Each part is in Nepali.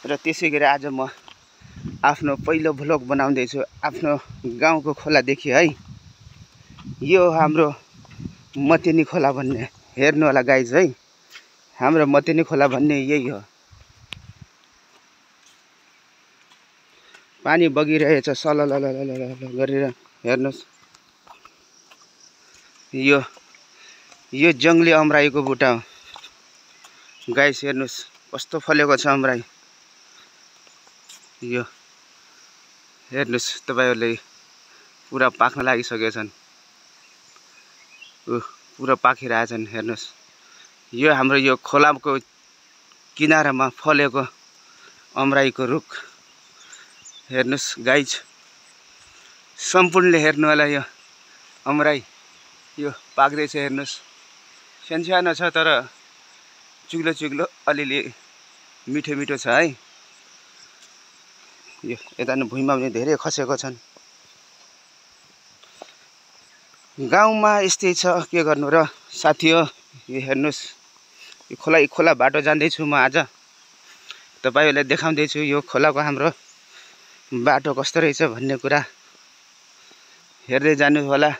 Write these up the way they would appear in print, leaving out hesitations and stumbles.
र त्यसै गरी आज म आफ्नो पहिलो भ्लग बनाउँदैछु आफ्नो गाउँको खोलादेखि है। यो हाम्रो मतेनी खोला भन्ने हेर्नु होला गाइज है। हाम्रो मतेनी खोला भन्ने यही हो। पानी बगिरहेछ सललल गरेर हेर्नुस्। यो जङ्गली अमराईको बुट्टा हो गाइस। हेर्नुस् कस्तो फलेको छ अमराई। यो हेर्नुस् तपाईहरुले पुरा पाक्न लागिसकेछन्। पुरा पाकिरहेछन् हेर्नुस्। यो हाम्रो यो खोलाको किनारामा फलेको अमराईको रुख हेर्नुस् गाइज। सम्पूर्णले हेर्नु होला यो अमराई। यो पाक्दै छ हेर्नुस्। सानो छ तर चुग्लो चुग्लो अलिअलि मिठो मिठो छ है। यो यता नि भुइँमा पनि धेरै खसेको छन्। गाउँमा यस्तै छ के गर्नु र साथी हो। यो हेर्नुस् यो खोला बाटो जाँदैछु म आज। तपाईहरुलाई देखाउँदै छु यो खोलाको हाम्रो बाटो कस्तो रहेछ भन्ने कुरा हेर्दै जानु होला।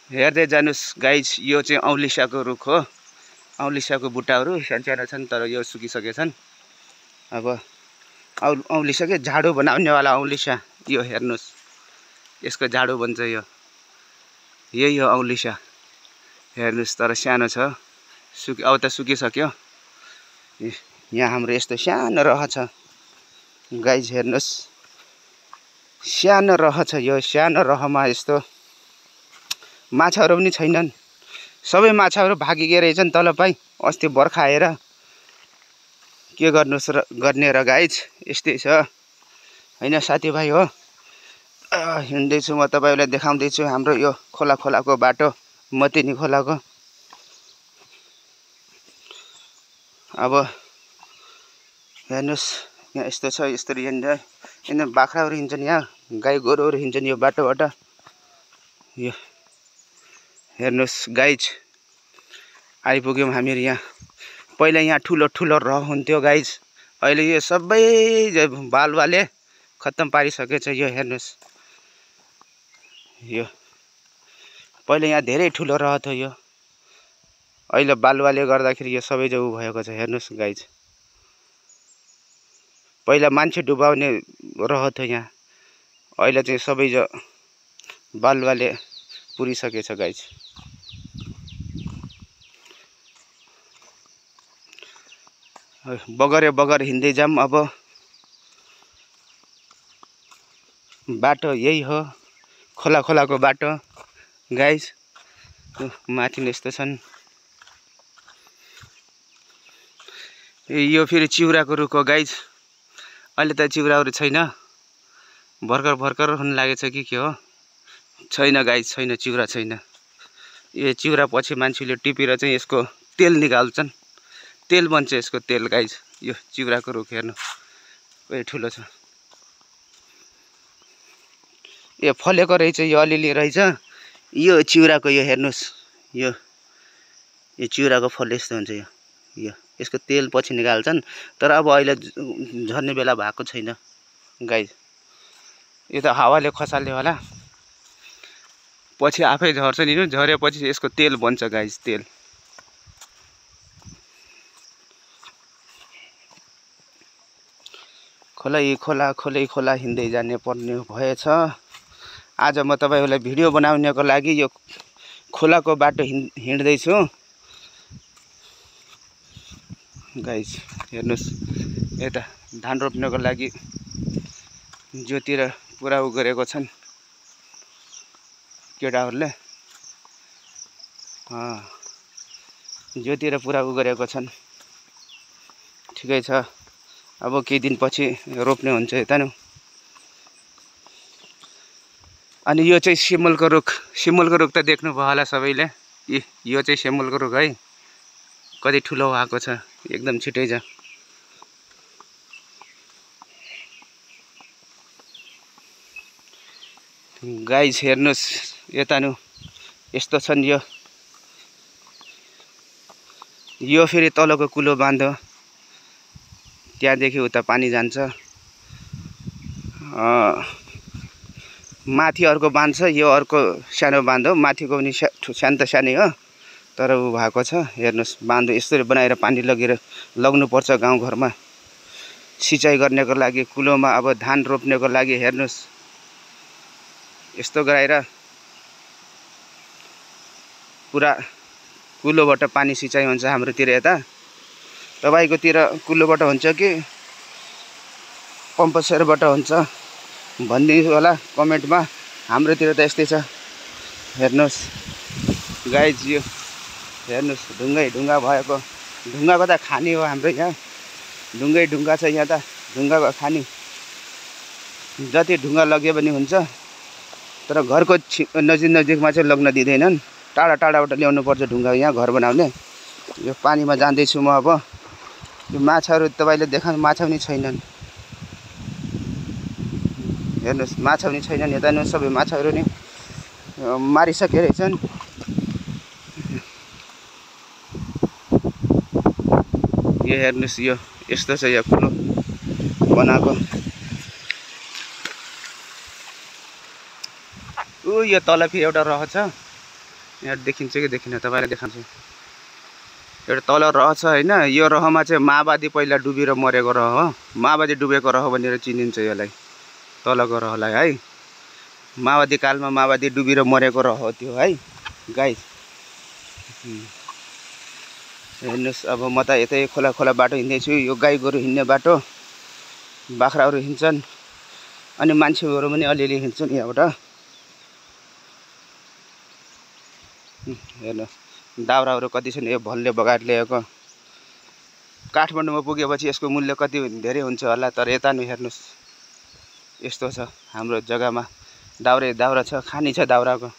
हेर्दै जानुस् गाइज। यो चाहिँ औलिसाको रुख हो। औलिसाको बुट्टाहरू सानो छन् तर यो सुकिसकेछन्। अब औलिसा के झाडु बनाउने वाला औलिसा यो हेर्नुस्। यसको झाडु बन्छ यो। यही हो औलिसा हेर्नुस्। तर सानो छ अब त सुकिसक्यो। यहाँ हाम्रो यस्तो सानो रह छ गाइज हेर्नुस्। सानो रह छ। यो सानो रहमा यस्तो माछाहरू पनि छैनन्। सबै माछाहरू भागिगे रहेछन् तल पाइ। अस्ति बर्खा आएर के गर्ने र गाइज। यस्तै छ हैन साथीभाइ हो। हिँड्दैछु म तपाईहरुलाई देखाउँदैछु हाम्रो यो खोलाको बाटो मतेनी खोलाको। अब हेर्नुस् यहाँ यस्तो छ। यस्तरी हिँड्दा बाख्राहरू हिँड्छन्। यहाँ गाई गोरुहरू हिँड्छन् यो बाटोबाट। यो हेर्नुस् गाइज आइपुग्यौँ हामीहरू यहाँ। पहिला यहाँ ठुलो रह हुन्थ्यो गाइज। अहिले यो सबै बालुवाले खत्तम पारिसकेछ। यो हेर्नुस्। यो पहिला यहाँ धेरै ठुलो रह थियो यो। अहिले बालुवाले गर्दाखेरि यो सबै जो भएको छ हेर्नुस् गाइज। पहिला मान्छे डुबाउने रह थियो यहाँ। अहिले चाहिँ सबै जो बालुवाले पुरिसकेछ गाइज। बगर हिँड्दै जाम। अब बाटो यही हो खोलाको बाटो गाइज। माथि यस्तो छन्। यो फेरि चिउराको रुख हो गाइज। अहिले त चिउराहरू छैन। भर्खर हुन लागेछ कि के हो। छैन गाइज छैन चिउरा छैन। यो चिउरा पछि मान्छेले टिपेर चाहिँ यसको तेल निकाल्छन्। तेल बन्छ यसको तेल गाइज। यो चिउराको रुख हेर्नु कति ठुलो छ। यो फलेको रहेछ। यो अलिअलि रहेछ यो चिउराको। यो हेर्नुस् यो चिउराको फल यस्तो हुन्छ। यो यसको तेल पछि निकाल्छन्। तर अब अहिले झर्ने बेला भएको छैन गाइज। यो त हावाले खसाल्यो होला। पछि आफै झर्छ नि। झरेपछि यसको तेल बन्छ गाइज तेल। खोला हिँड्दै जाने पर्ने भएछ। आज म तपाईहरुलाई भिडियो बनाउनको लागि यो खोलाको बाटो हिँड्दैछु गाइज। हेर्नुस् यता धान रोप्नको लागि जोतिर पुरा गरेको छन् केटाहरूले। जोतिर पुरा गरेको छन्। ठिकै छ। अब केही दिनपछि रोप्ने हुन्छ यता नि। अनि यो चाहिँ सिमलको रुख त देख्नु भयो होला सबैले। यो चाहिँ सिमलको रुख है। कति ठुलो भएको छ एकदम छिटै छ। गाइज हेर्नुस् यता नु यस्तो छन्। यो फेरि तलको कुलो बाँध हो, त्यहाँदेखि उता पानी जान्छ। माथि अर्को बाँध छ, यो अर्को सानो बाँध हो। माथिको पनि सानो त सानै हो, तर ऊ भएको छ। हेर्नुहोस्, बाँध यसरी बनाएर पानी लग्नुपर्छ गाउँघरमा सिँचाइ गर्नको लागि, कुलोमा अब धान रोप्नको लागि। हेर्नुहोस्, यस्तो गराएर पुरा कुलोबाट पानी सिँचाइ हुन्छ हाम्रोतिर। यता तपाईँकोतिर कुलोबाट हुन्छ कि पम्प सेटबाट हुन्छ भनिदिनु होला कमेन्टमा। हाम्रोतिर त यस्तै छ। हेर्नुहोस् गाइज, यो हेर्नुहोस् ढुङ्गै ढुङ्गा भएको। ढुङ्गाको त खानी हो हाम्रो यहाँ, ढुङ्गै ढुङ्गा छ यहाँ त। ढुङ्गाको खानी जति ढुङ्गा लग्यो भने हुन्छ, तर घरको नजिकमा चाहिँ लग्न दिँदैनन्। टाढा टाढाबाट ल्याउनु पर्छ ढुङ्गा यहाँ घर बनाउने। यो पानीमा जाँदैछु म अब। यो माछाहरू तपाईँले देखाउनु, माछा पनि छैनन्। हेर्नुहोस्, माछा पनि छैनन्। यता नि सबै माछाहरू नि मारिसके रहेछन्। यो हेर्नुहोस्, यो यस्तो छ यो कुलो बनाएको। यो तल फेरि एउटा रह छ, यहाँ देखिन्छ कि देखिन तपाईँलाई देखाउँछु। एउटा तल रह छ होइन। यो रहमा चाहिँ माओवादी पहिला डुबेर मरेको रह हो। माओवादी डुबेको रह भनेर चिनिन्छ यसलाई, तलको रहलाई है। माओवादी कालमा माओवादी डुबेर मरेको रह हो त्यो है गाइस। हेर्नुहोस्, अब म त यतै खोला खोला बाटो हिँड्दैछु। यो गाई गोरु हिँड्ने बाटो, बाख्राहरू हिँड्छन् अनि मान्छेहरू पनि अलिअलि हिँड्छन् यहाँबाट। हेर्नु दाउराहरू कति छन्। यो भलले बगाएर ल्याएको। काठमाडौँमा पुगेपछि यसको मूल्य कति धेरै हुन्छ होला, तर यता नि हेर्नुहोस् यस्तो छ हाम्रो जग्गामा। दाउरा छ, खानी छ दाउराको।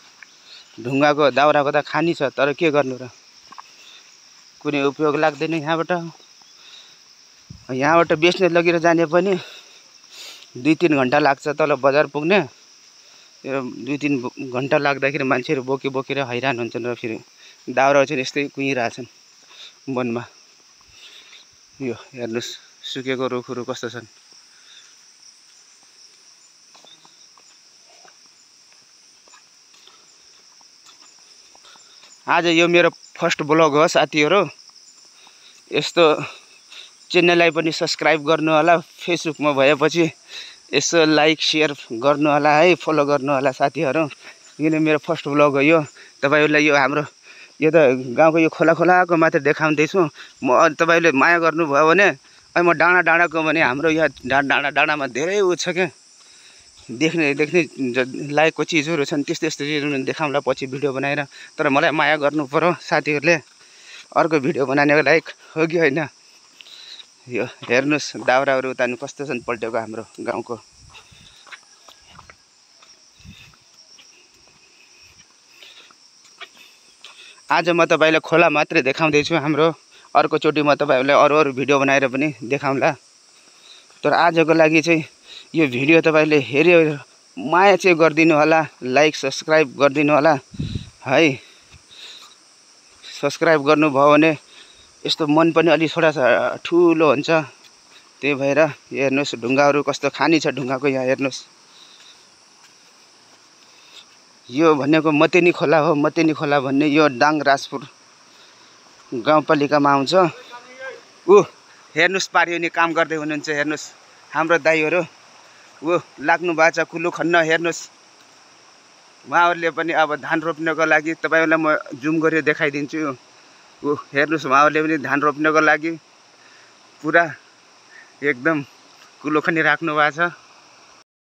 ढुङ्गाको दाउराको त खानी छ, तर के गर्नु र, कुनै उपयोग लाग्दैन यहाँबाट। यहाँबाट बेच्ने लगेर जाने पनि 2-3 घन्टा लाग्छ तल बजार पुग्ने। यो 2-3 घन्टा लाग्दाखेरि मान्छेहरू बोकेर हैरान हुन्छन्। र फेरि दाउरा चाहिँ यस्तै कुहिरहेछन् वनमा। यो हेर्नुहोस्, सुकेको रुखहरू कस्तो छन्। आज यो मेरो फर्स्ट ब्लग हो साथीहरू। यस्तो च्यानललाई पनि सब्सक्राइब गर्नु होला। फेसबुकमा भएपछि यसो लाइक सेयर गर्नु होला है, फलो गर्नु होला साथीहरू। यो मेरो फर्स्ट ब्लग हो यो। तपाईँहरूलाई यो हाम्रो यो त गाउँको यो खोला खोलाको मात्र देखाउँदैछु म। तपाईँले माया गर्नुभयो भने, अनि म डाँडा डाँडाको भने हाम्रो यहाँ डाँडामा धेरै उ छ क्या, देख्ने लायकको चिजहरू छन्। त्यस्तो चिजहरू देखाउँला पछि भिडियो बनाएर। तर मलाई माया गर्नु पर्यो साथीहरूले, अर्को भिडियो बनाउनेको लायक हो कि होइन। यो हेर्नुहोस्, दाउराहरू उता कस्तो छन् पल्टेको हाम्रो गाउँको। आज म तपाईँलाई खोला मात्रै देखाउँदैछु हाम्रो। अर्कोचोटि म तपाईँहरूलाई अरू भिडियो बनाएर पनि देखाउँला। तर आजको लागि चाहिँ यो भिडियो तपाईँले हेऱ्यो, माया चाहिँ गरिदिनु होला, लाइक सब्सक्राइब गरिदिनु होला है। सब्सक्राइब गर्नुभयो भने यस्तो मन पनि अलि थोडा ठुलो हुन्छ। त्यही भएर हेर्नुहोस्, ढुङ्गाहरू कस्तो खानी छ ढुङ्गाको यहाँ। हेर्नुहोस्, यो भनेको मतेनी खोला हो। मतेनी खोला भन्ने यो दाङ राजपुर गाउँपालिकामा आउँछ। हेर्नुहोस्, पारियो नि काम गर्दै हुनुहुन्छ। हेर्नुहोस् हाम्रो दाइहरू लाग्नु भएको छ कुलो खन्न। हेर्नुहोस्, उहाँहरूले पनि अब धान रोप्नको लागि तपाईँहरूलाई म जुम गरेर देखाइदिन्छु। हेर्नुहोस्, उहाँहरूले पनि धान रोप्नको लागि पुरा एकदम कुलो खनी राख्नु भएको छ।